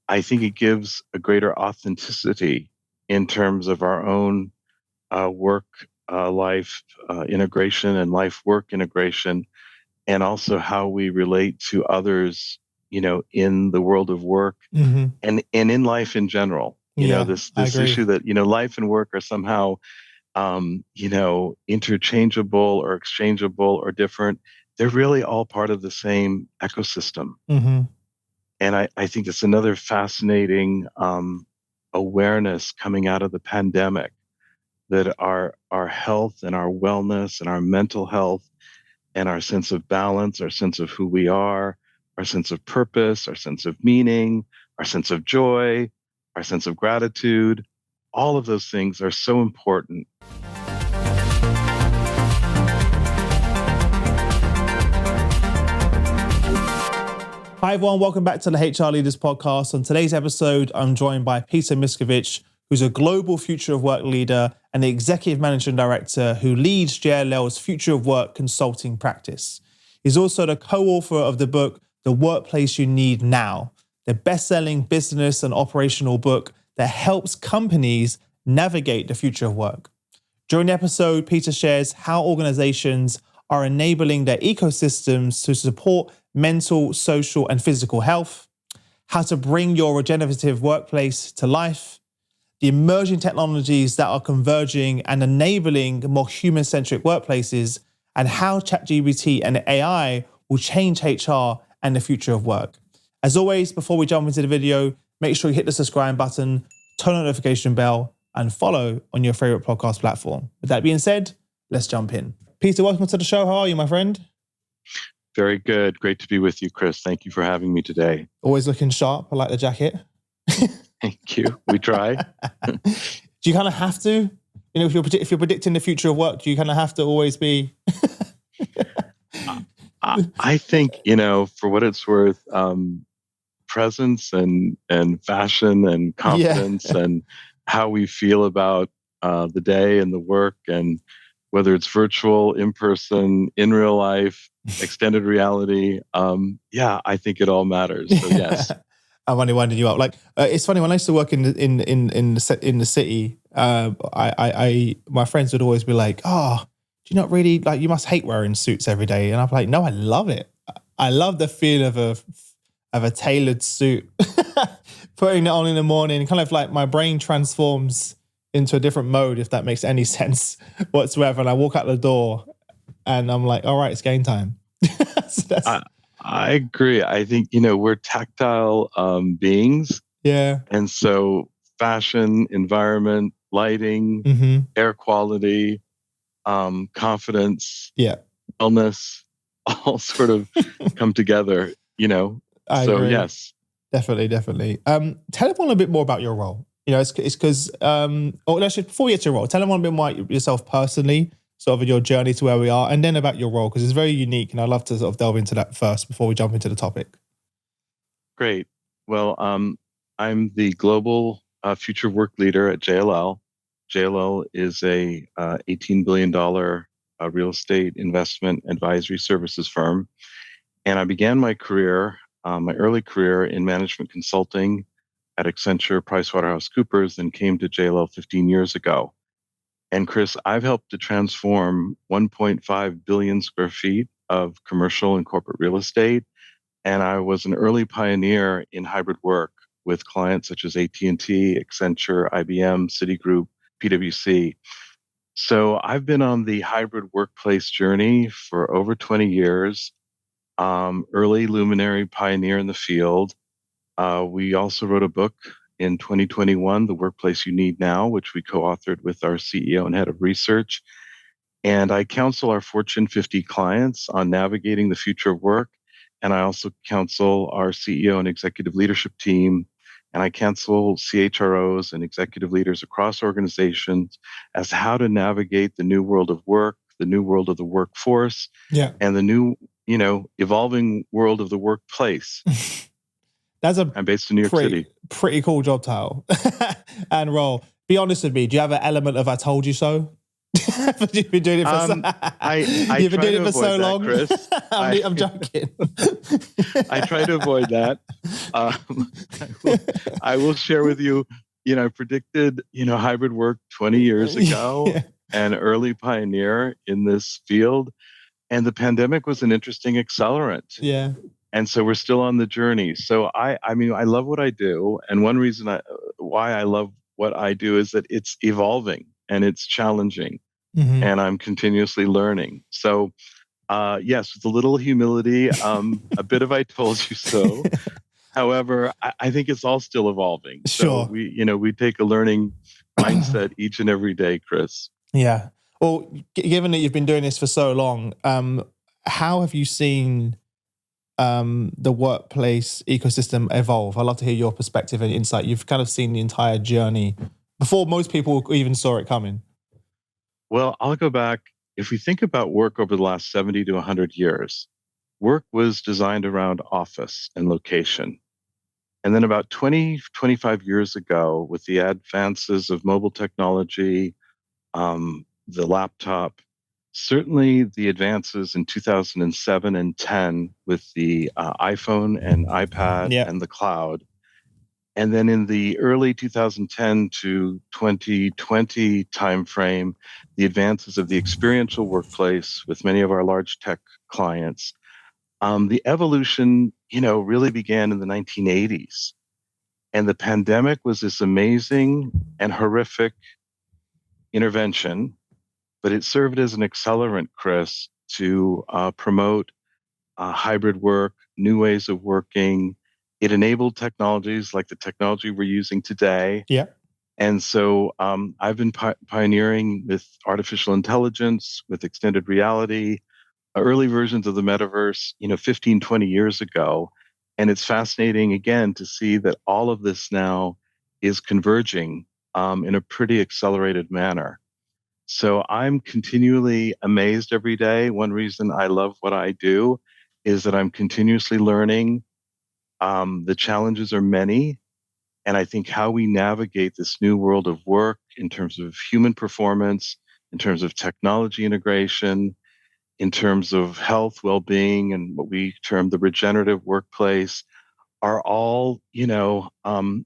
I think it gives a greater authenticity in terms of our own work life integration and life work integration, and also how we relate to others, in the world of work Mm-hmm. and in life in general. Yeah, This I agree. issue that, life and work are somehow, interchangeable or exchangeable or different. They're really all part of the same ecosystem. Mm-hmm. And I think it's another fascinating awareness coming out of the pandemic, that our health and our wellness and our mental health and our sense of balance, our sense of who we are, our sense of purpose, our sense of meaning, our sense of joy, our sense of gratitude, all of those things are so important. Hi everyone, welcome back to the HR Leaders Podcast. On today's episode, I'm joined by Peter Miscovich, who's a global future of work leader and the executive managing director who leads JLL's future of work consulting practice. He's also the co-author of the book, The Workplace You Need Now, the best-selling business and operational book that helps companies navigate the future of work. During the episode, Peter shares how organizations are enabling their ecosystems to support mental, social, and physical health, how to bring your regenerative workplace to life, the emerging technologies that are converging and enabling more human-centric workplaces, and how ChatGPT and AI will change HR and the future of work. As always, before we jump into the video, make sure you hit the subscribe button, turn on the notification bell, and follow on your favorite podcast platform. With that being said, let's jump in. Peter, welcome to the show. How are you, my friend? Very good. Great to be with you, Chris. Thank you for having me today. Always looking sharp. I like the jacket. Thank you. We try. Do you kind of have to? If you're predicting the future of work, do you kind of have to always be? I think, for what it's worth, presence and fashion and confidence and how we feel about the day and the work, and whether it's virtual, in person, in real life, extended reality. I think it all matters. So yes. I'm only winding you up. Like it's funny, when I used to work in the city, my friends would always be like, "Oh, do you not really like? You must hate wearing suits every day." And I'm like, "No, I love it. I love the feel of a tailored suit, putting it on in the morning. Kind of like my brain transforms into a different mode, if that makes any sense whatsoever. And I walk out the door, and I'm like, all right, it's game time." So I agree. I think, we're tactile beings. Yeah. And so fashion, environment, lighting, air quality, confidence, wellness, all sort of come together, I so agree. Yes. Definitely. Tell everyone a bit more about your role. It's because, before we get to your role, tell everyone a bit more about yourself personally, sort of your journey to where we are, and then about your role, because it's very unique, and I'd love to sort of delve into that first before we jump into the topic. Great. Well, I'm the global future work leader at JLL. JLL is a $18 billion real estate investment advisory services firm. And I began my early career in management consulting at Accenture, PricewaterhouseCoopers, and came to JLL 15 years ago. And Chris, I've helped to transform 1.5 billion square feet of commercial and corporate real estate. And I was an early pioneer in hybrid work with clients such as AT&T, Accenture, IBM, Citigroup, PwC. So I've been on the hybrid workplace journey for over 20 years, early luminary pioneer in the field. We also wrote a book in 2021, The Workplace You Need Now, which we co-authored with our CEO and head of research. And I counsel our Fortune 50 clients on navigating the future of work. And I also counsel our CEO and executive leadership team. And I counsel CHROs and executive leaders across organizations as how to navigate the new world of work, the new world of the workforce, and the new, evolving world of the workplace. I'm based in New York City. Pretty cool job title and role. Be honest with me. Do you have an element of "I told you so"? You've been doing it for I you've been try doing to it for avoid so that, long. Chris. I'm joking. I try to avoid that. Um, I will share with you, I predicted, hybrid work 20 years ago, Yeah. an early pioneer in this field. And the pandemic was an interesting accelerant. Yeah. And so we're still on the journey. So I mean, I love what I do. And one reason why I love what I do is that it's evolving and it's challenging Mm-hmm. and I'm continuously learning. So yes, with a little humility, a bit of I told you so. However, I think it's all still evolving. So Sure. we take a learning mindset each and every day, Chris. Yeah. Well, given that you've been doing this for so long, how have you seen the workplace ecosystem evolve? I'd love to hear your perspective and insight. You've kind of seen the entire journey before most people even saw it coming. Well, I'll go back. If we think about work over the last 70 to 100 years, work was designed around office and location. And then about 20, 25 years ago, with the advances of mobile technology, the laptop, certainly the advances in 2007 and 10 with the iPhone and iPad Yeah. and the cloud. And then in the early 2010 to 2020 timeframe, the advances of the experiential workplace with many of our large tech clients. The evolution, really began in the 1980s. And the pandemic was this amazing and horrific intervention, but it served as an accelerant, Chris, to promote hybrid work, new ways of working. It enabled technologies like the technology we're using today. Yeah. And so I've been pioneering with artificial intelligence, with extended reality, early versions of the metaverse, 15, 20 years ago. And it's fascinating again to see that all of this now is converging in a pretty accelerated manner. So I'm continually amazed every day. One reason I love what I do is that I'm continuously learning. The challenges are many. And I think how we navigate this new world of work in terms of human performance, in terms of technology integration, in terms of health, well-being, and what we term the regenerative workplace are all on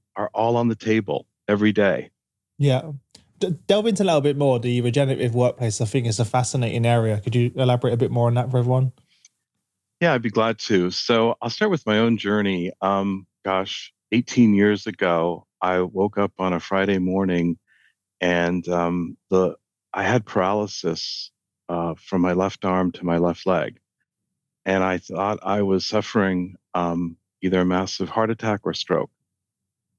the table every day. Yeah. Delve into a little bit more. The regenerative workplace, I think, is a fascinating area. Could you elaborate a bit more on that for everyone? Yeah, I'd be glad to. So I'll start with my own journey. 18 years ago, I woke up on a Friday morning and I had paralysis from my left arm to my left leg. And I thought I was suffering either a massive heart attack or stroke.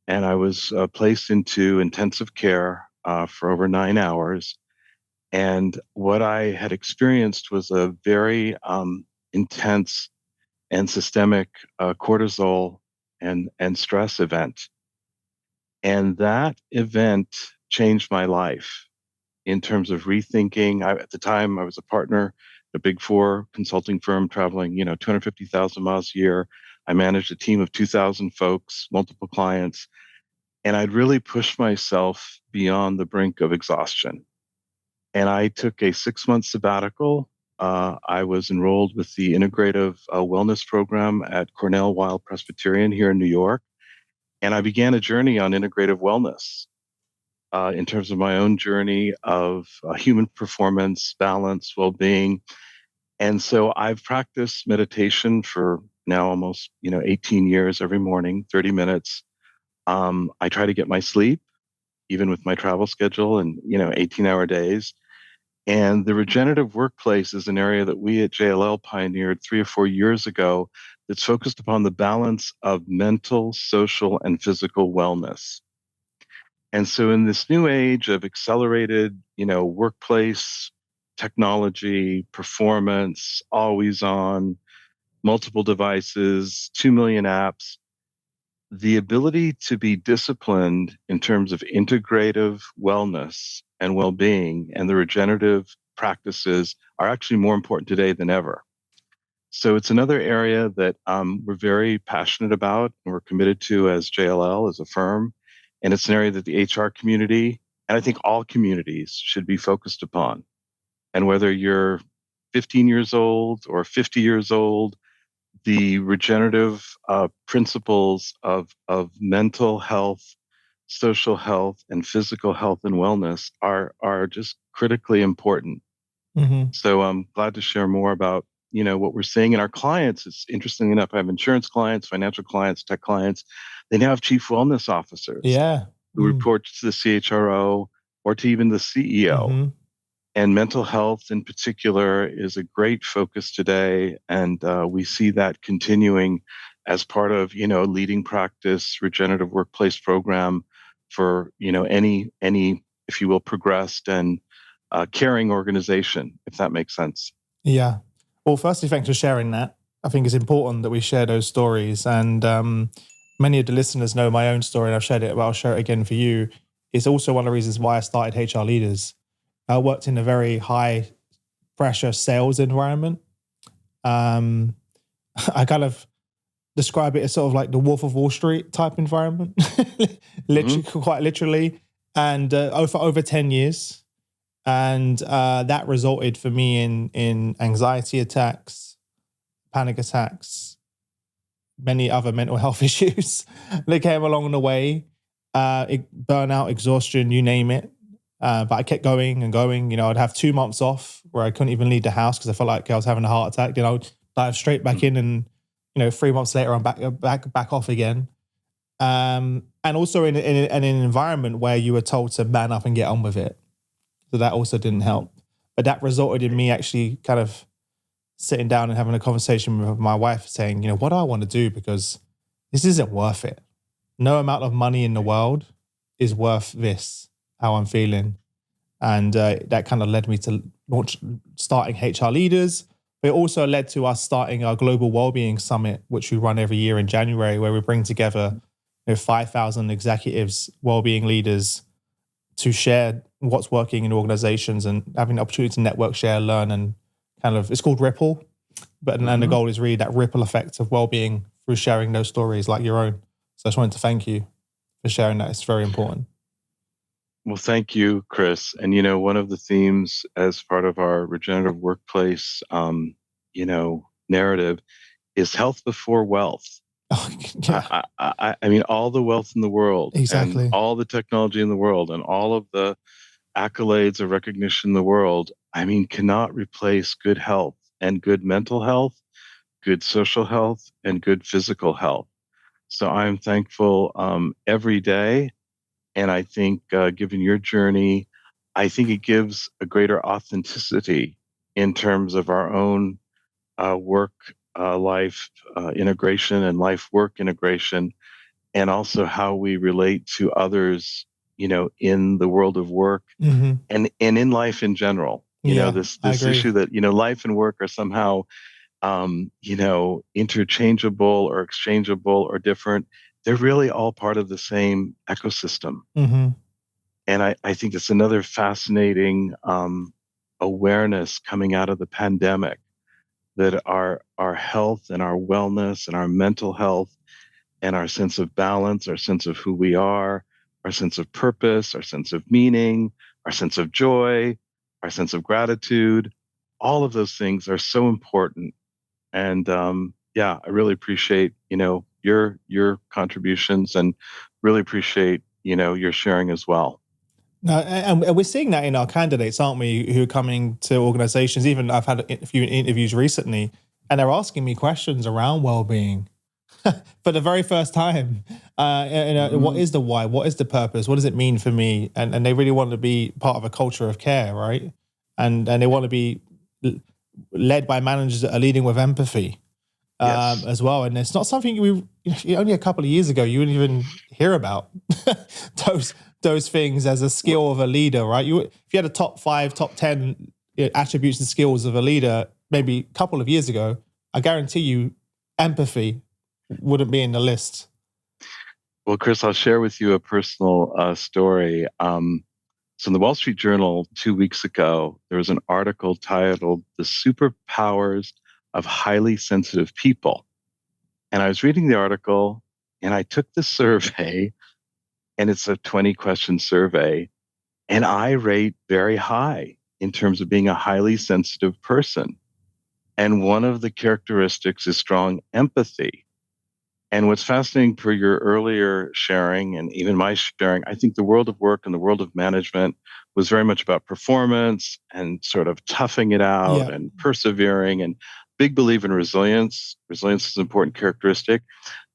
And I was placed into intensive care for over 9 hours. And what I had experienced was a very intense and systemic cortisol and stress event. And that event changed my life in terms of rethinking. At the time, I was a partner at a big four consulting firm traveling, 250,000 miles a year. I managed a team of 2,000 folks, multiple clients, and I'd really pushed myself beyond the brink of exhaustion. And I took a 6-month sabbatical. I was enrolled with the integrative wellness program at Cornell Weill Presbyterian here in New York. And I began a journey on integrative wellness in terms of my own journey of human performance, balance, well being. And so I've practiced meditation for now almost 18 years every morning, 30 minutes. I try to get my sleep, even with my travel schedule and 18-hour days. And the regenerative workplace is an area that we at JLL pioneered 3 or 4 years ago that's focused upon the balance of mental, social, and physical wellness. And so in this new age of accelerated, workplace technology, performance, always on, multiple devices, 2 million apps, the ability to be disciplined in terms of integrative wellness and well-being and the regenerative practices are actually more important today than ever. So it's another area that we're very passionate about and we're committed to as JLL, as a firm. And it's an area that the HR community and I think all communities should be focused upon. And whether you're 15 years old or 50 years old, the regenerative principles of mental health, social health, and physical health and wellness are just critically important. Mm-hmm. So I'm glad to share more about what we're seeing in our clients. It's interesting enough. I have insurance clients, financial clients, tech clients. They now have chief wellness officers Yeah. who report to the CHRO or to even the CEO. Mm-hmm. And mental health in particular is a great focus today. And we see that continuing as part of, leading practice regenerative workplace program for, any, if you will, progressed and caring organization, if that makes sense. Yeah. Well, firstly, thanks for sharing that. I think it's important that we share those stories. And many of the listeners know my own story, and I've shared it, but I'll share it again for you. It's also one of the reasons why I started HR Leaders. I worked in a very high pressure sales environment. I kind of describe it as sort of like the Wolf of Wall Street type environment, literally, quite literally, and for over 10 years. And that resulted for me in anxiety attacks, panic attacks, many other mental health issues that came along the way, burnout, exhaustion, you name it. But I kept going and going. I'd have 2 months off where I couldn't even leave the house because I felt like I was having a heart attack. Then I would dive straight back in, and 3 months later I'm back off again. And also in an environment where you were told to man up and get on with it. So that also didn't help. But that resulted in me actually kind of sitting down and having a conversation with my wife saying, what do I want to do? Because this isn't worth it. No amount of money in the world is worth this, how I'm feeling. And that kind of led me to starting HR Leaders. But it also led to us starting our Global Wellbeing Summit, which we run every year in January, where we bring together 5,000 executives, wellbeing leaders, to share what's working in organizations and having the opportunity to network, share, learn, and kind of, it's called Ripple. But and the goal is really that ripple effect of well-being through sharing those stories like your own. So I just wanted to thank you for sharing that. It's very important. Well, thank you, Chris. And, one of the themes as part of our regenerative workplace, narrative is health before wealth. Oh, yeah. I mean, all the wealth in the world, Exactly, and all the technology in the world, and all of the accolades or recognition in the world, I mean, cannot replace good health and good mental health, good social health, and good physical health. So I'm thankful every day. And I think, given your journey, I think it gives a greater authenticity in terms of our own work life integration and life work integration, and also how we relate to others, in the world of work and in life in general. Yeah, this I agree. issue that life and work are somehow interchangeable or exchangeable or different. They're really all part of the same ecosystem. And I think it's another fascinating awareness coming out of the pandemic, that our health and our wellness and our mental health and our sense of balance, our sense of who we are, our sense of purpose, our sense of meaning, our sense of joy, our sense of gratitude, all of those things are so important. And I really appreciate your contributions, and really appreciate your sharing as well. And we're seeing that in our candidates, aren't we, who are coming to organizations. Even I've had a few interviews recently, and they're asking me questions around well-being for the very first time. What is the why? What is the purpose? What does it mean for me? And they really want to be part of a culture of care, right? And they want to be led by managers that are leading with empathy. Yes. As well. And it's not something only a couple of years ago, you wouldn't even hear about those things as a skill of a leader, right? If you had a top 5, top 10 attributes and skills of a leader, maybe a couple of years ago, I guarantee you empathy wouldn't be in the list. Well, Chris, I'll share with you a personal story. So in the Wall Street Journal 2 weeks ago, there was an article titled "The Superpowers of Highly Sensitive People." And I was reading the article, and I took the survey, and it's a 20-question survey. And I rate very high in terms of being a highly sensitive person. And one of the characteristics is strong empathy. And what's fascinating for your earlier sharing and even my sharing, I think the world of work and the world of management was very much about performance and sort of toughing it out Yeah. and persevering, and big believe in resilience. Resilience is an important characteristic.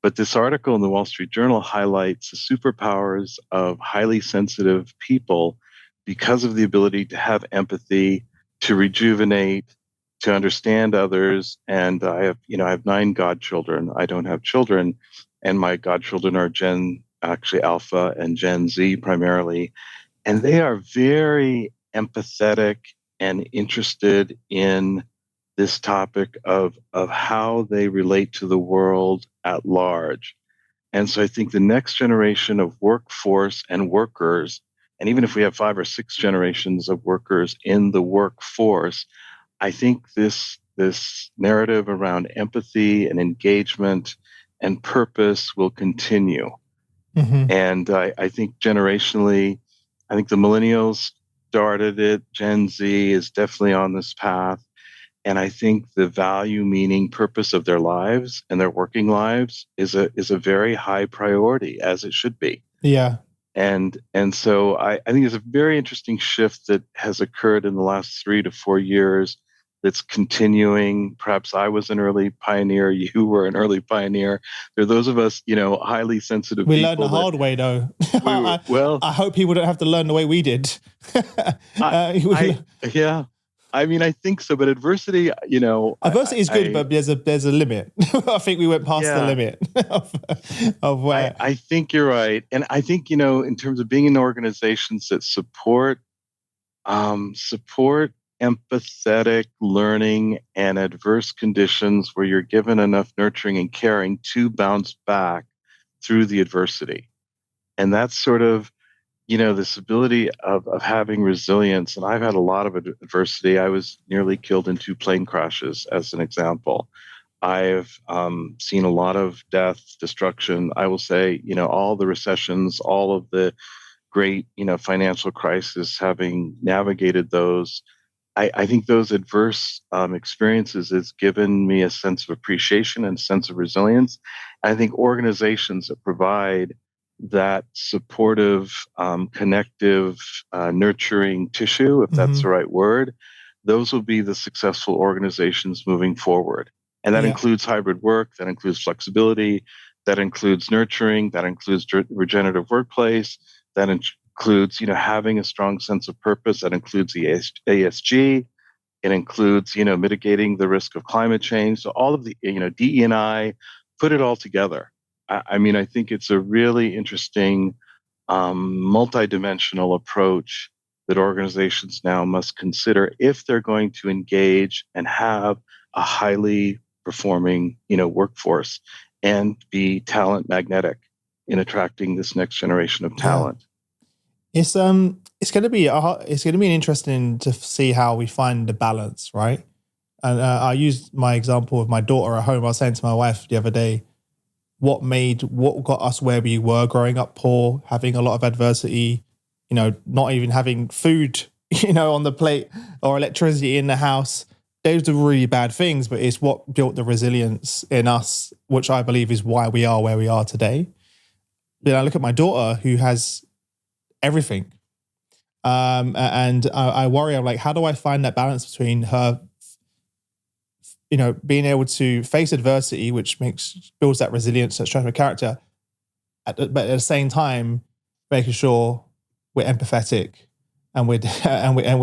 But this article in the Wall Street Journal highlights the superpowers of highly sensitive people because of the ability to have empathy, to rejuvenate, to understand others. And I have 9 godchildren. I don't have children, and my godchildren are actually Alpha and Gen Z primarily, and they are very empathetic and interested in this topic of how they relate to the world at large. And so I think the next generation of workforce and workers, and even if we have 5 or 6 generations of workers in the workforce, I think this narrative around empathy and engagement and purpose will continue. Mm-hmm. And I think generationally, I think the millennials started it. Gen Z is definitely on this path. And I think the value, meaning, purpose of their lives and their working lives is a very high priority, as it should be. Yeah. And so I think there's a very interesting shift that has occurred in the last 3 to 4 years that's continuing. Perhaps I was an early pioneer, you were an early pioneer. There are those of us, highly sensitive We people. learned the hard way, though. I hope people don't have to learn the way we did. Yeah. I mean, I think so, but adversity, adversity is good, but there's a limit. I think we went past the limit of where. I think you're right, and I think in terms of being in organizations that support empathetic learning and adverse conditions, where you're given enough nurturing and caring to bounce back through the adversity, and that's sort of this ability of having resilience. And I've had a lot of adversity. I was nearly killed in 2 plane crashes, as an example. I've seen a lot of death, destruction. I will say, all the recessions, all of the great, financial crisis, having navigated those, I think those adverse experiences has given me a sense of appreciation and a sense of resilience. And I think organizations that provide that supportive, connective, nurturing tissue, if that's the right word, those will be the successful organizations moving forward. And that includes hybrid work, that includes flexibility, that includes nurturing, that includes regenerative workplace, that includes, having a strong sense of purpose, that includes the ASG, it includes, mitigating the risk of climate change. So all of the, DE&I, put it all together. I mean, I think it's a really interesting, multidimensional approach that organizations now must consider if they're going to engage and have a highly performing, workforce and be talent magnetic in attracting this next generation of talent. Yeah. It's going to be interesting to see how we find the balance, right? And I used my example of my daughter at home. I was saying to my wife the other day, what got us where we were growing up poor, having a lot of adversity, not even having food, on the plate or electricity in the house. Those are really bad things, but it's what built the resilience in us, which I believe is why we are where we are today. Then I look at my daughter who has everything. And I worry, I'm like, how do I find that balance between her being able to face adversity, which builds that resilience, that strength of character, but at the same time, making sure we're empathetic and we're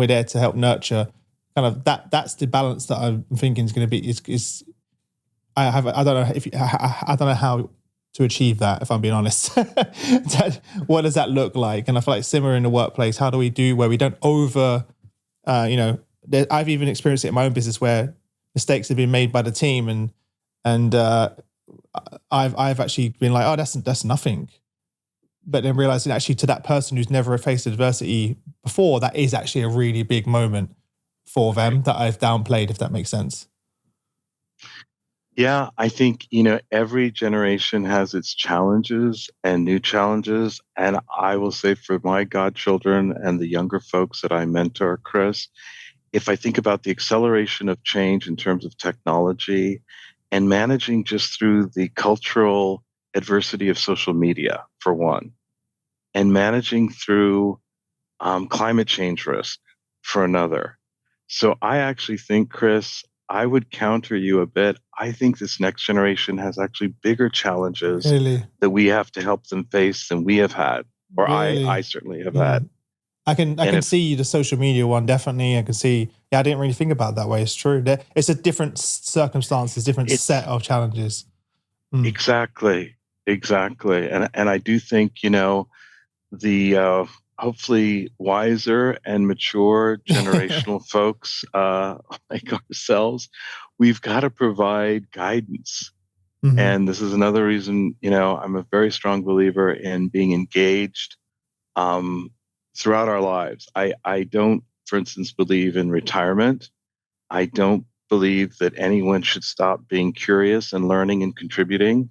there to help nurture. Kind of that's the balance that I'm thinking is going to be. I don't know how to achieve that, if I'm being honest. What does that look like? And I feel like similar in the workplace. How do we do where we don't I've even experienced it in my own business where mistakes have been made by the team, and I've actually been like, oh, that's nothing. But then realizing actually to that person who's never faced adversity before, that is actually a really big moment for them that I've downplayed, if that makes sense. Yeah, I think, every generation has its challenges and new challenges. And I will say for my godchildren and the younger folks that I mentor, Chris, if I think about the acceleration of change in terms of technology and managing just through the cultural adversity of social media, for one, and managing through climate change risk for another. So I actually think, Chris, I would counter you a bit. I think this next generation has actually bigger challenges Really, that we have to help them face than we have had, or I really. certainly have had. Mm. I And can if see the social media one, definitely. I can see. Yeah, I didn't really think about it that way. It's true. It's a different circumstances, different set it's of challenges. Mm. exactly, exactly. And I do think, the hopefully wiser and mature generational folks like ourselves, we've got to provide guidance. Hmm. And this is another reason, I'm a very strong believer in being engaged um, throughout our lives. I don't, for instance, believe in retirement. I don't believe that anyone should stop being curious and learning and contributing.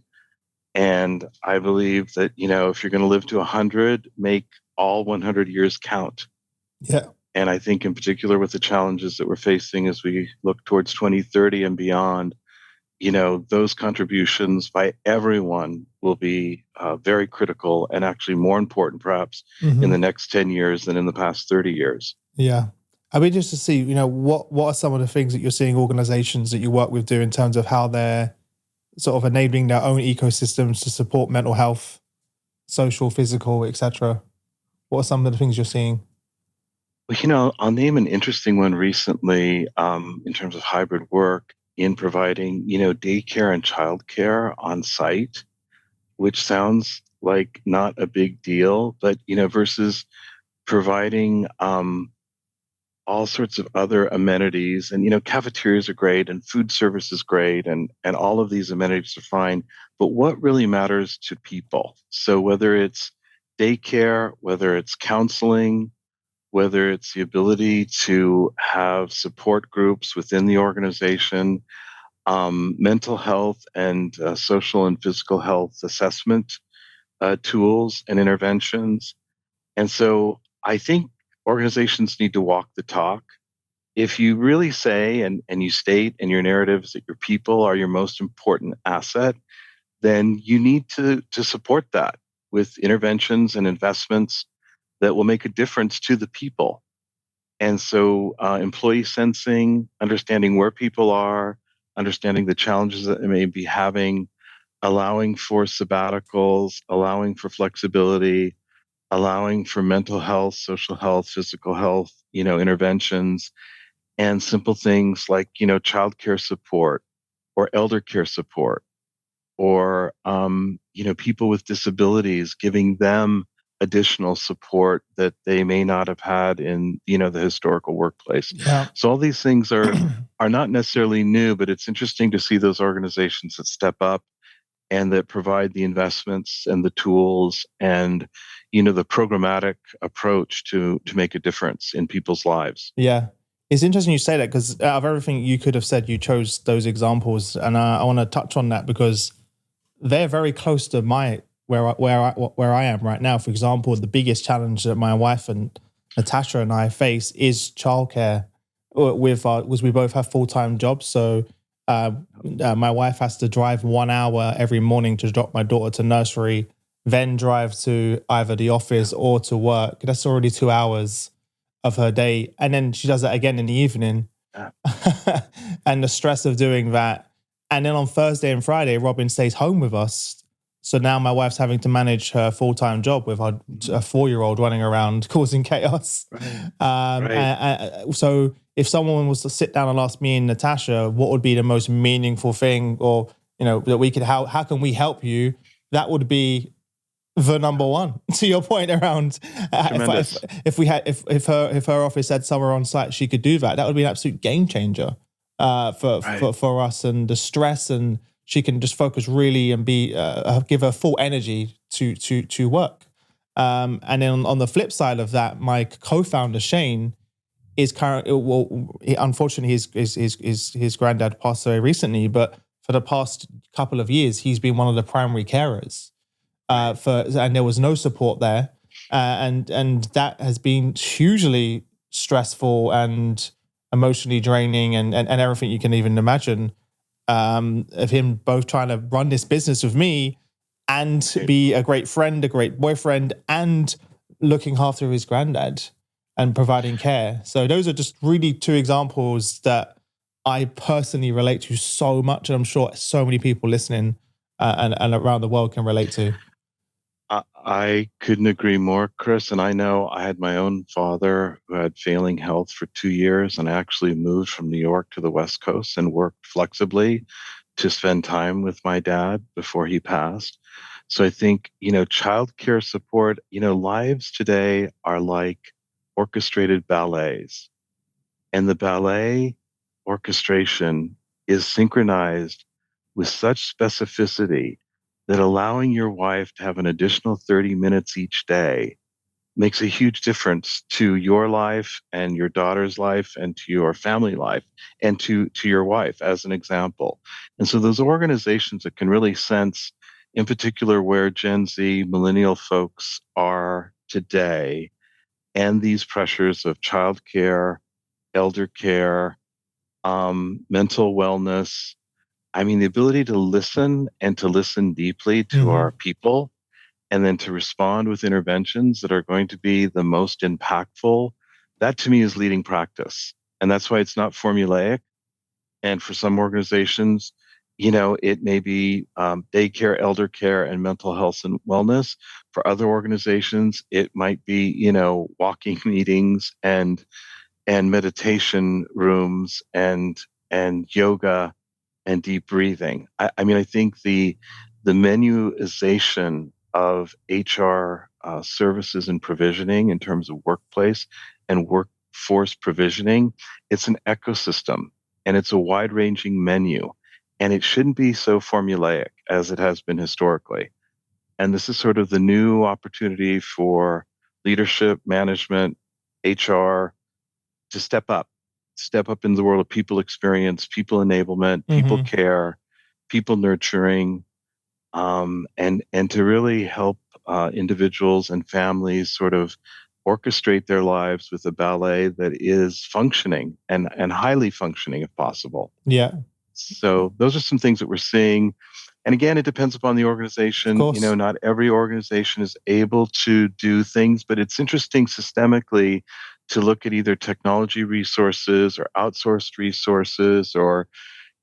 And I believe that, if you're going to live to 100, make all 100 years count. Yeah. And I think in particular with the challenges that we're facing as we look towards 2030 and beyond, those contributions by everyone will be very critical and actually more important perhaps in Hmm. the next 10 years than in the past 30 years. Yeah. I'd be just to see, what are some of the things that you're seeing organizations that you work with do in terms of how they're sort of enabling their own ecosystems to support mental health, social, physical, etc. What are some of the things you're seeing? Well, I'll name an interesting one recently in terms of hybrid work in providing, daycare and childcare on site, which sounds like not a big deal, but, versus providing all sorts of other amenities. And, cafeterias are great and food service is great and all of these amenities are fine. But what really matters to people? So whether it's daycare, whether it's counseling, whether it's the ability to have support groups within the organization, mental health and social and physical health assessment tools and interventions. And so I think organizations need to walk the talk. If you really say and you state in your narratives that your people are your most important asset, then you need to support that with interventions and investments that will make a difference to the people. And so, employee sensing, understanding where people are, understanding the challenges that they may be having, allowing for sabbaticals, allowing for flexibility, allowing for mental health, social health, physical health, interventions, and simple things like, childcare support or elder care support or people with disabilities, giving them additional support that they may not have had in the historical workplace. Yeah. So all these things are not necessarily new, but it's interesting to see those organizations that step up and that provide the investments and the tools and the programmatic approach to make a difference in people's lives. Yeah. It's interesting you say that because out of everything you could have said, you chose those examples. And I want to touch on that because they're very close to where I am right now. For example, the biggest challenge that my wife and Natasha and I face is childcare. Was we both have full-time jobs, so my wife has to drive 1 hour every morning to drop my daughter to nursery, then drive to either the office or to work. That's already 2 hours of her day, and then she does that again in the evening. Yeah. And the stress of doing that. And then on Thursday and Friday, Robin stays home with us. So now my wife's having to manage her full-time job with her a 4-year-old running around causing chaos. Right. Right. So if someone was to sit down and ask me and Natasha, what would be the most meaningful thing, or that we could how can we help you? That would be the number one. To your point around if her office had somewhere on site she could do that, that would be an absolute game changer for us, and the stress, and she can just focus really and be give her full energy to work. And then on the flip side of that, my co-founder Shane is unfortunately his granddad passed away recently, but for the past couple of years, he's been one of the primary carers and there was no support there. And that has been hugely stressful and emotionally draining and everything you can even imagine, of him both trying to run this business with me and be a great friend, a great boyfriend, and looking after his granddad and providing care. So those are just really two examples that I personally relate to so much, and I'm sure so many people listening and around the world can relate to. I couldn't agree more, Chris. And I know I had my own father who had failing health for 2 years, and I actually moved from New York to the West Coast and worked flexibly to spend time with my dad before he passed. So I think, childcare support, lives today are like orchestrated ballets, and the ballet orchestration is synchronized with such specificity that allowing your wife to have an additional 30 minutes each day makes a huge difference to your life and your daughter's life and to your family life and to your wife, as an example. And so those organizations that can really sense, in particular, where Gen Z millennial folks are today, and these pressures of childcare, elder care, mental wellness. I mean, the ability to listen and to listen deeply to our people, and then to respond with interventions that are going to be the most impactful, that to me is leading practice. And that's why it's not formulaic. And for some organizations, it may be daycare, elder care, and mental health and wellness. For other organizations, it might be, walking meetings and meditation rooms and yoga and deep breathing. I mean, I think the menuization of HR services and provisioning in terms of workplace and workforce provisioning, it's an ecosystem, and it's a wide-ranging menu, and it shouldn't be so formulaic as it has been historically. And this is sort of the new opportunity for leadership, management, HR to step up in the world of people experience, people enablement, people care, people nurturing, and to really help individuals and families sort of orchestrate their lives with a ballet that is functioning and highly functioning if possible. Yeah. So those are some things that we're seeing. And again, it depends upon the organization. Not every organization is able to do things, but it's interesting systemically to look at either technology resources or outsourced resources, or,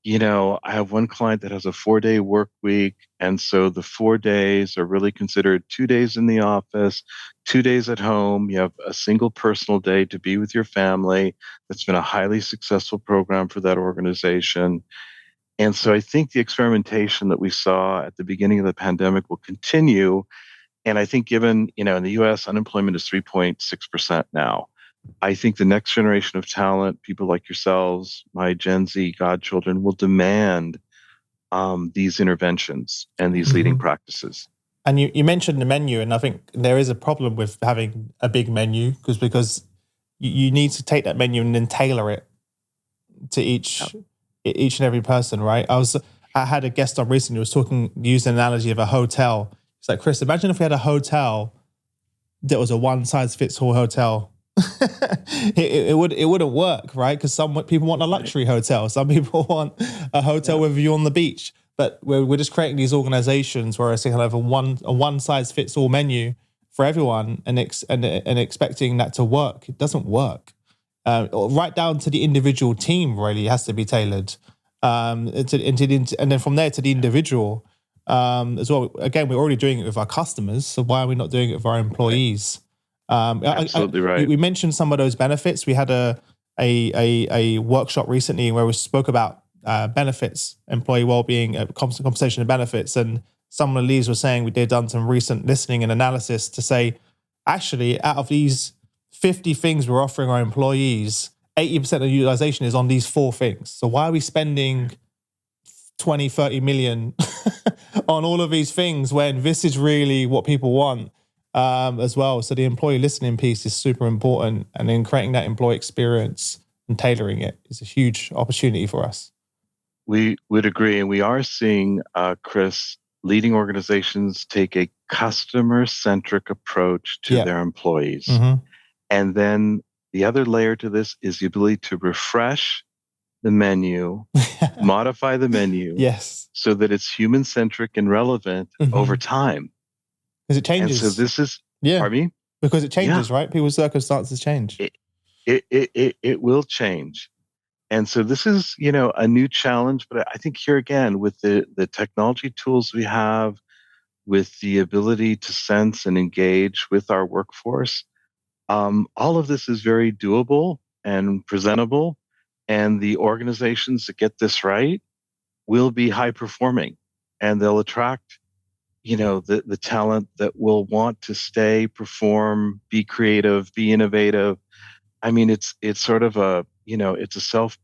I have one client that has a 4-day work week. And so the 4 days are really considered 2 days in the office, 2 days at home. You have a single personal day to be with your family. That's been a highly successful program for that organization. And so I think the experimentation that we saw at the beginning of the pandemic will continue. And I think given, in the US, unemployment is 3.6% now. I think the next generation of talent, people like yourselves, my Gen Z godchildren, will demand these interventions and these leading practices. And you mentioned the menu, and I think there is a problem with having a big menu because you need to take that menu and then tailor it to each and every person, right? I had a guest on recently who was used an analogy of a hotel. It's like, Chris, imagine if we had a hotel that was a one-size-fits-all hotel. it wouldn't work, right? Because some people want a luxury hotel, some people want a hotel with a view on the beach. But we're just creating these organizations where it's kind of a one-size-fits-all menu for everyone, and expecting that to work. It doesn't work. Right down to the individual team, really has to be tailored, and then from there to the individual as well. Again, we're already doing it with our customers, so why are we not doing it with our employees? Absolutely right. We mentioned some of those benefits. We had a workshop recently where we spoke about benefits, employee well-being, compensation and benefits, and some of the leads were saying they'd done some recent listening and analysis to say, actually, out of these 50 things we're offering our employees, 80% of the utilization is on these 4 things. So why are we spending 20, 30 million on all of these things when this is really what people want as well? So the employee listening piece is super important, and then creating that employee experience and tailoring it is a huge opportunity for us. We would agree. And we are seeing, Chris, leading organizations take a customer-centric approach to Yeah. their employees. Mm-hmm. And then the other layer to this is the ability to refresh the menu, modify the menu Yes. so that it's human-centric and relevant over time. Because it And so changes. this is, Yeah. pardon me? Because it Yeah, changes, right? People's circumstances change. it will change. And so this is, a new challenge, but I think here again, with the technology tools we have, with the ability to sense and engage with our workforce, all of this is very doable and presentable. And the organizations that get this right will be high performing, and they'll attract, the talent that will want to stay, perform, be creative, be innovative. I mean, it's sort of it's a self,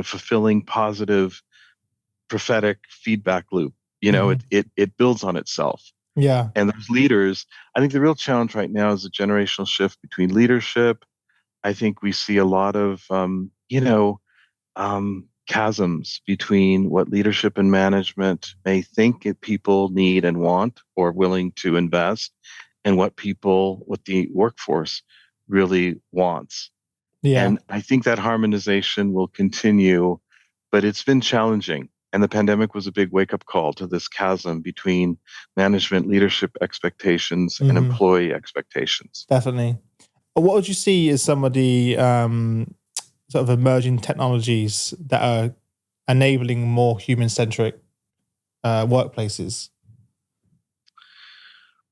fulfilling, positive, prophetic feedback loop. It builds on itself. Yeah. And those leaders, I think the real challenge right now is a generational shift between leadership. I think we see a lot of, chasms between what leadership and management may think people need and want or willing to invest, and what the workforce really wants. Yeah. And I think that harmonization will continue, but it's been challenging. And the pandemic was a big wake up call to this chasm between management leadership expectations and Mm-hmm. employee expectations. Definitely. What would you see as some of the sort of emerging technologies that are enabling more human-centric workplaces?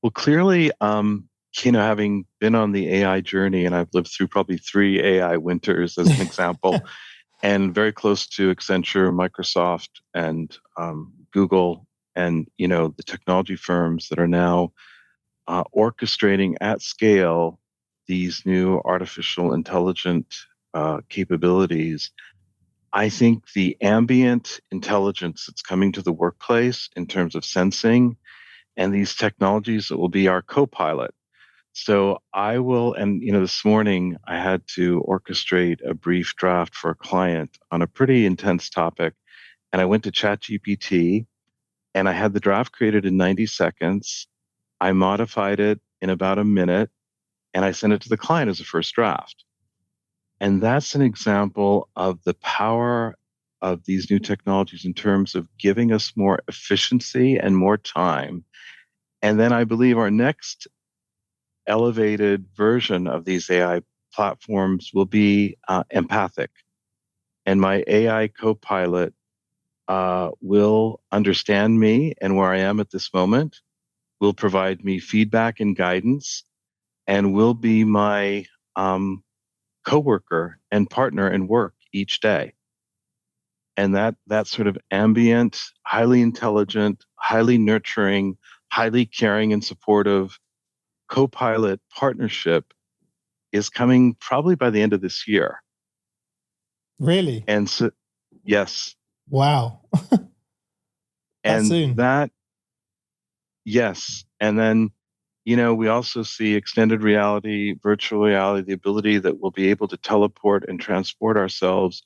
Well, clearly, having been on the AI journey, and I've lived through probably 3 AI winters as an example, and very close to Accenture, Microsoft, and Google, and the technology firms that are now orchestrating at scale these new artificial intelligent capabilities. I think the ambient intelligence that's coming to the workplace in terms of sensing, and these technologies that will be our co-pilot. So I will, and this morning I had to orchestrate a brief draft for a client on a pretty intense topic, and I went to ChatGPT, and I had the draft created in 90 seconds. I modified it in about a minute, and I sent it to the client as a first draft. And that's an example of the power of these new technologies in terms of giving us more efficiency and more time. And then I believe our next elevated version of these AI platforms will be empathic. And my AI co-pilot will understand me and where I am at this moment, will provide me feedback and guidance, and will be my coworker and partner in work each day. And that sort of ambient, highly intelligent, highly nurturing, highly caring and supportive co-pilot partnership is coming probably by the end of this year. Really? And so, yes. Wow. That And soon? that, yes. And then, we also see extended reality, virtual reality, the ability that we'll be able to teleport and transport ourselves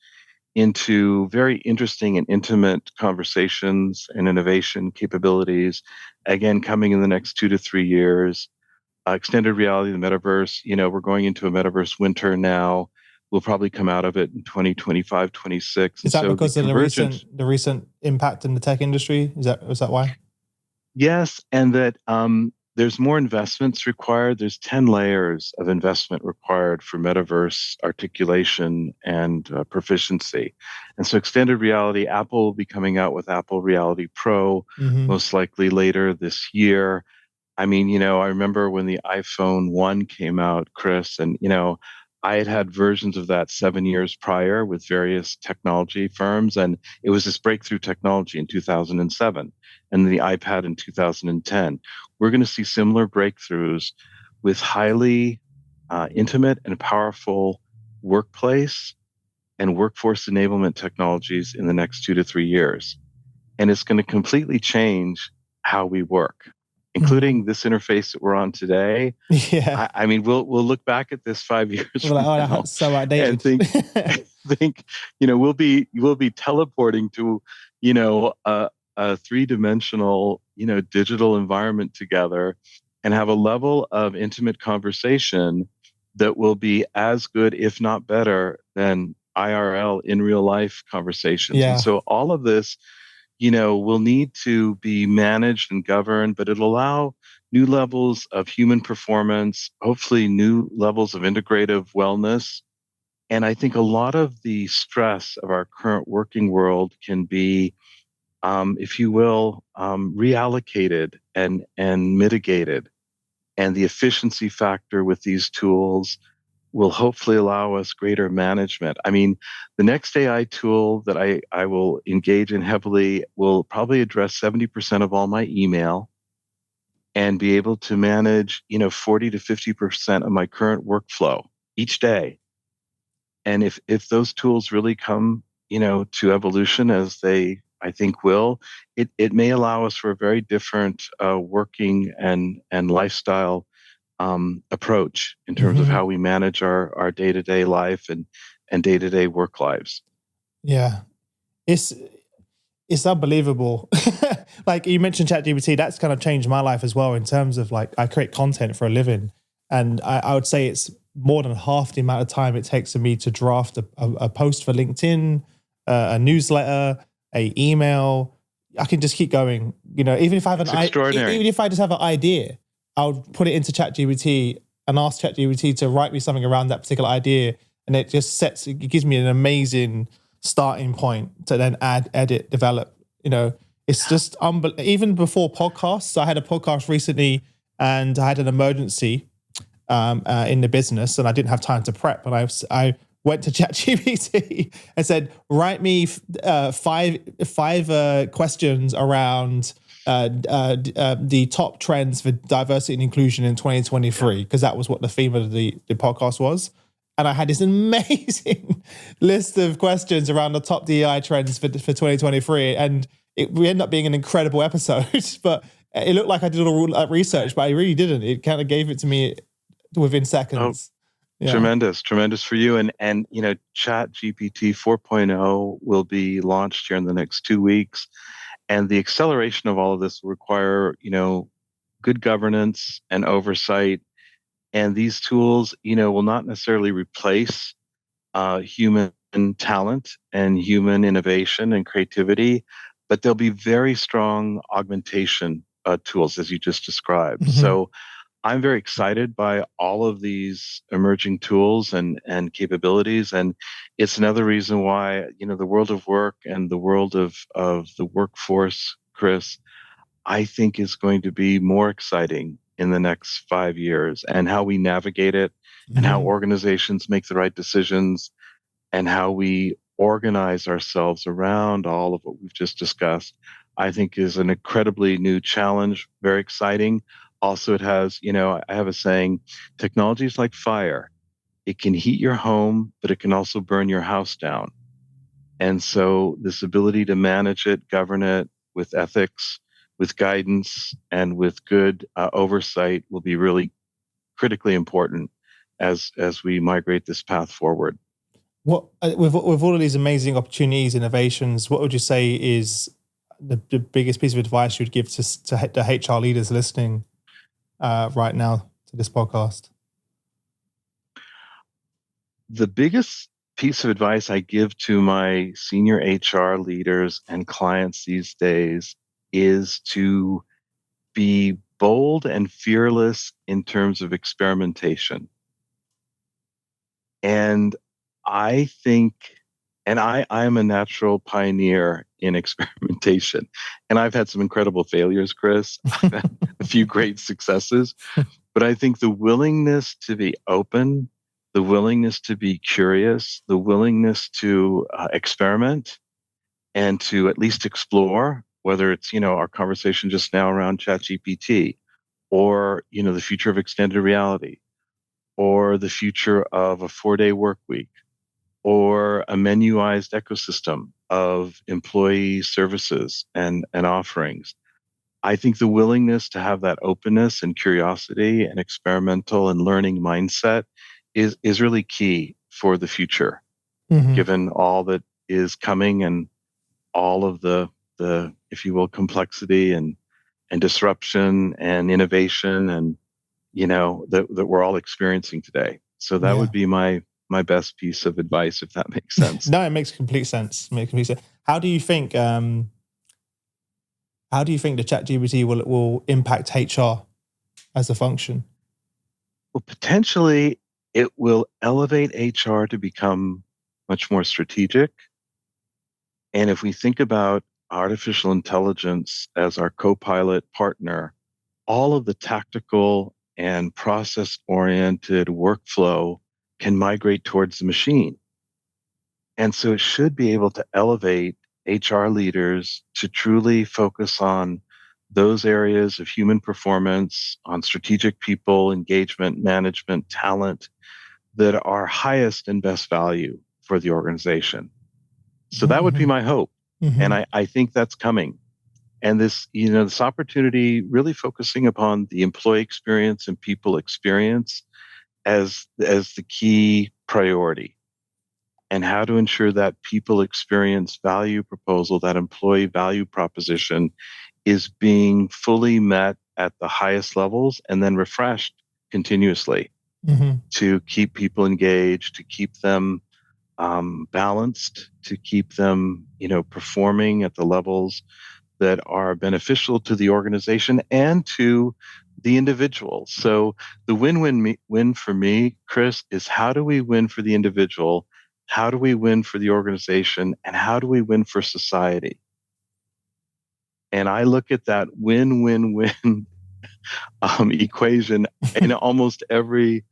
into very interesting and intimate conversations and innovation capabilities, again, coming in the next 2 to 3 years. Extended reality, the metaverse, we're going into a metaverse winter now. We'll probably come out of it in 2025, 26. Is And that so the because of convergence, the recent impact in the tech industry? Is that why? yes, and that there's more investments required. There's 10 layers of investment required for metaverse articulation and proficiency. And so extended reality, Apple will be coming out with Apple Reality Pro, Mm-hmm. most likely later this year. I mean, I remember when the iPhone 1 came out, Chris, and, I had versions of that 7 years prior with various technology firms, and it was this breakthrough technology in 2007, and the iPad in 2010. We're going to see similar breakthroughs with highly intimate and powerful workplace and workforce enablement technologies in the next 2 to 3 years. And it's going to completely change how we work. including this interface that we're on today. Yeah. I mean, we'll look back at this 5 years We're like, from oh, now that's so and outdated. think, we'll be teleporting to, a three-dimensional, digital environment together and have a level of intimate conversation that will be as good, if not better, than IRL in real life conversations. And Yeah. so all of this, will need to be managed and governed, but it'll allow new levels of human performance, hopefully new levels of integrative wellness. And I think a lot of the stress of our current working world can be, if you will, reallocated and mitigated. And the efficiency factor with these tools will hopefully allow us greater management. I mean, the next AI tool that I will engage in heavily will probably address 70% of all my email and be able to manage, 40 to 50% of my current workflow each day. And if those tools really come, to evolution as they, I think, will, it may allow us for a very different working and lifestyle approach in terms of how we manage our day-to-day life and day-to-day work lives. Yeah. It's unbelievable. Like you mentioned ChatGPT, that's kind of changed my life as well in terms of like I create content for a living. And I would say it's more than half the amount of time it takes for me to draft a post for LinkedIn, a newsletter, a email. I can just keep going. Even if I have even if I just have an idea, I'll put it into ChatGPT and ask ChatGPT to write me something around that particular idea. And it just it gives me an amazing starting point to then add, edit, develop. It's just even before podcasts. So I had a podcast recently and I had an emergency in the business and I didn't have time to prep. And I went to ChatGPT and said, write me five questions around the top trends for diversity and inclusion in 2023, because that was what the theme of the podcast was. And I had this amazing list of questions around the top DEI trends for 2023. And we ended up being an incredible episode, but it looked like I did all that research, but I really didn't. It kind of gave it to me within seconds. Oh, yeah. Tremendous for you. And ChatGPT 4.0 will be launched here in the next 2 weeks. And the acceleration of all of this will require, good governance and oversight. And these tools, will not necessarily replace human talent and human innovation and creativity, but they'll be very strong augmentation tools, as you just described. Mm-hmm. So I'm very excited by all of these emerging tools and capabilities. And it's another reason why, the world of work and the world of the workforce, Chris, I think is going to be more exciting in the next 5 years, and how we navigate it and how organizations make the right decisions and how we organize ourselves around all of what we've just discussed, I think is an incredibly new challenge, very exciting. Also, it has, I have a saying, technology is like fire. It can heat your home, but it can also burn your house down. And so this ability to manage it, govern it with ethics, with guidance, and with good oversight will be really critically important as we migrate this path forward. What with all of these amazing opportunities, innovations, what would you say is the biggest piece of advice you'd give to the HR leaders listening right now to this podcast? The biggest piece of advice I give to my senior HR leaders and clients these days is to be bold and fearless in terms of experimentation. And I think, and I am a natural pioneer in experimentation, and I've had some incredible failures, Chris. I've had a few great successes, but I think the willingness to be open, the willingness to be curious, the willingness to experiment and to at least explore, whether it's, our conversation just now around ChatGPT or, the future of extended reality or the future of a 4-day work week or a menuized ecosystem of employee services and offerings. I think the willingness to have that openness and curiosity and experimental and learning mindset is really key for the future, given all that is coming and all of the if you will complexity and disruption and innovation and that we're all experiencing today. So that would be my best piece of advice, if that makes sense. No, it makes complete sense. How do you think the ChatGPT will impact HR as a function? Well, potentially it will elevate HR to become much more strategic. And if we think about artificial intelligence as our co-pilot partner, all of the tactical and process-oriented workflow can migrate towards the machine. And so it should be able to elevate HR leaders to truly focus on those areas of human performance, on strategic people, engagement, management, talent that are highest and best value for the organization. So that would be my hope. And I think that's coming. And this opportunity really focusing upon the employee experience and people experience as the key priority, and how to ensure that people experience value proposal, that employee value proposition is being fully met at the highest levels and then refreshed continuously to keep people engaged, to keep them balanced, to keep them, performing at the levels that are beneficial to the organization and to the individual. So the win for me, Chris, is how do we win for the individual? How do we win for the organization? And how do we win for society? And I look at that win-win-win equation in almost every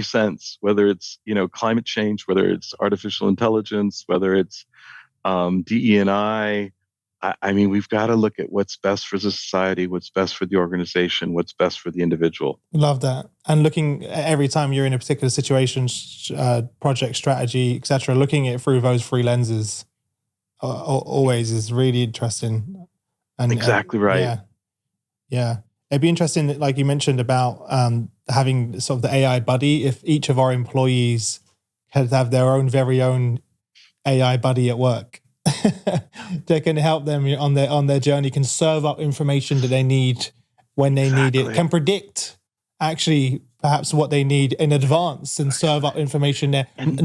sense, whether it's climate change, whether it's artificial intelligence, whether it's DE&I. I mean, we've got to look at what's best for the society, what's best for the organization, what's best for the individual. Love that. And looking at every time you're in a particular situation, project strategy, etc., looking at it through those three lenses always is really interesting. And exactly right. Yeah. It'd be interesting, like you mentioned, about having sort of the AI buddy. If each of our employees had to have their very own AI buddy at work, that can help them on their journey, can serve up information that they need when they need it, can predict actually perhaps what they need in advance and serve up information there, and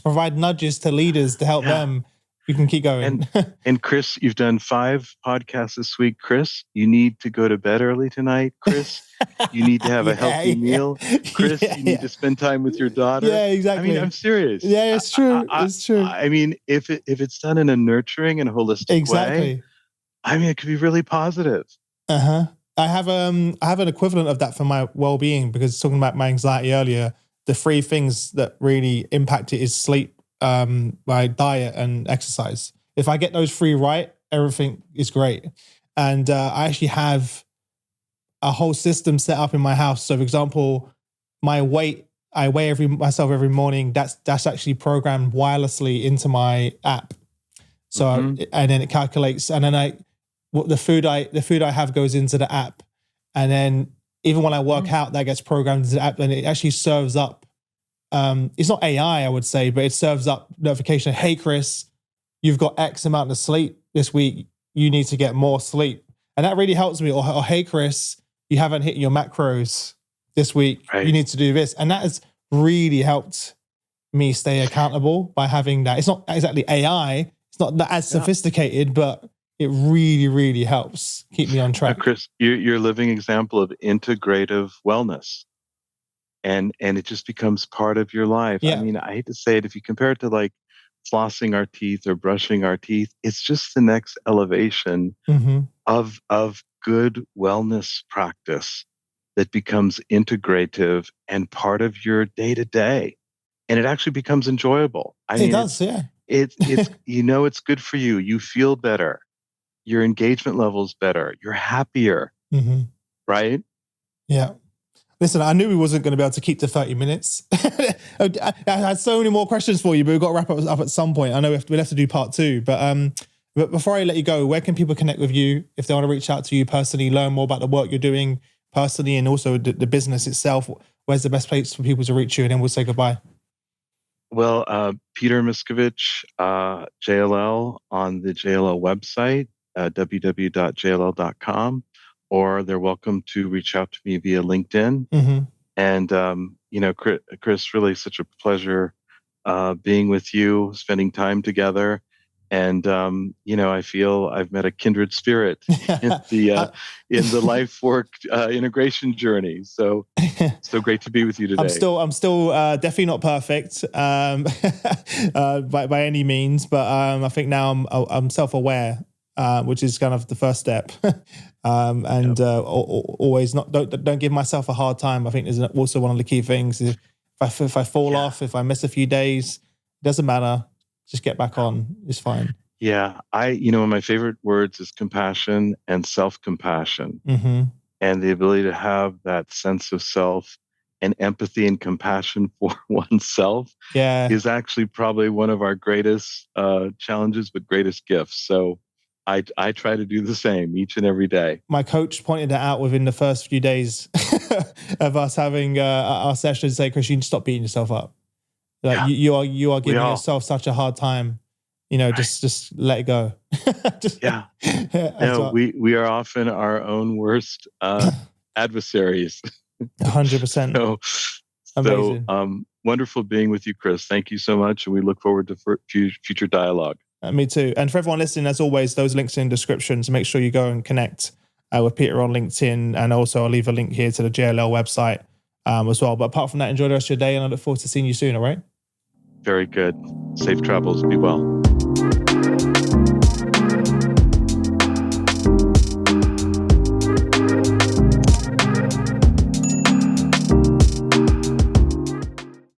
provide nudges to leaders to help them. You can keep going. And Chris, you've done 5 podcasts this week. Chris, you need to go to bed early tonight. Chris, you need to have a healthy meal. Chris, you need to spend time with your daughter. Yeah, exactly. I mean, I'm serious. Yeah, it's true. It's true. I mean, if it's done in a nurturing and holistic way, I mean, it could be really positive. I have an equivalent of that for my well-being, because talking about my anxiety earlier, the 3 things that really impact it is sleep, my diet, and exercise. If I get those 3 right, everything is great. And I actually have a whole system set up in my house. So for example, my weight, I weigh myself every morning. That's actually programmed wirelessly into my app. So and then it calculates, and then the food I have goes into the app, and then even when I work out, that gets programmed into the app, and it actually serves up. It's not AI, I would say, but it serves up notification. Hey, Chris, you've got X amount of sleep this week. You need to get more sleep. And that really helps me. Or hey, Chris, you haven't hit your macros this week. Right. You need to do this. And that has really helped me stay accountable by having that. It's not exactly AI. It's not as sophisticated, but it really, really helps keep me on track. Chris, you're a living example of integrative wellness. And it just becomes part of your life. Yeah. I mean, I hate to say it, if you compare it to like flossing our teeth or brushing our teeth, it's just the next elevation of good wellness practice that becomes integrative and part of your day-to-day. And it actually becomes enjoyable. It does, yeah. It's it's good for you. You feel better. Your engagement level is better. You're happier, right? Yeah. Listen, I knew we wasn't going to be able to keep to 30 minutes. I had so many more questions for you, but we've got to wrap up at some point. I know we'll have to do part 2. But But before I let you go, where can people connect with you if they want to reach out to you personally, learn more about the work you're doing personally, and also the business itself? Where's the best place for people to reach you? And then we'll say goodbye. Well, Peter Miscovich, JLL, on the JLL website, www.jll.com, or they're welcome to reach out to me via LinkedIn. Mm-hmm. And, Chris, really such a pleasure being with you, spending time together. And I feel I've met a kindred spirit in the life work integration journey. So great to be with you today. I'm still definitely not perfect by any means, but I think now I'm self-aware, which is kind of the first step. Always don't give myself a hard time. I think is also one of the key things. If I fall off, if I miss a few days, it doesn't matter. Just get back on. It's fine. Yeah, my favorite words is compassion and self-compassion, and the ability to have that sense of self and empathy and compassion for oneself is actually probably one of our greatest challenges, but greatest gifts. So I try to do the same each and every day. My coach pointed that out within the first few days of us having our sessions. Say, Chris, you need to stop beating yourself up. Like you are giving yourself such a hard time. Just let it go. We are often our own worst adversaries. 100%. Amazing. So wonderful being with you, Chris. Thank you so much, and we look forward to future dialogue. Me too. And for everyone listening, as always, those links are in the description, so make sure you go and connect with Peter on LinkedIn, and also I'll leave a link here to the JLL website as well. But apart from that, enjoy the rest of your day, and I look forward to seeing you soon. All right. Very good. Safe travels. Be well.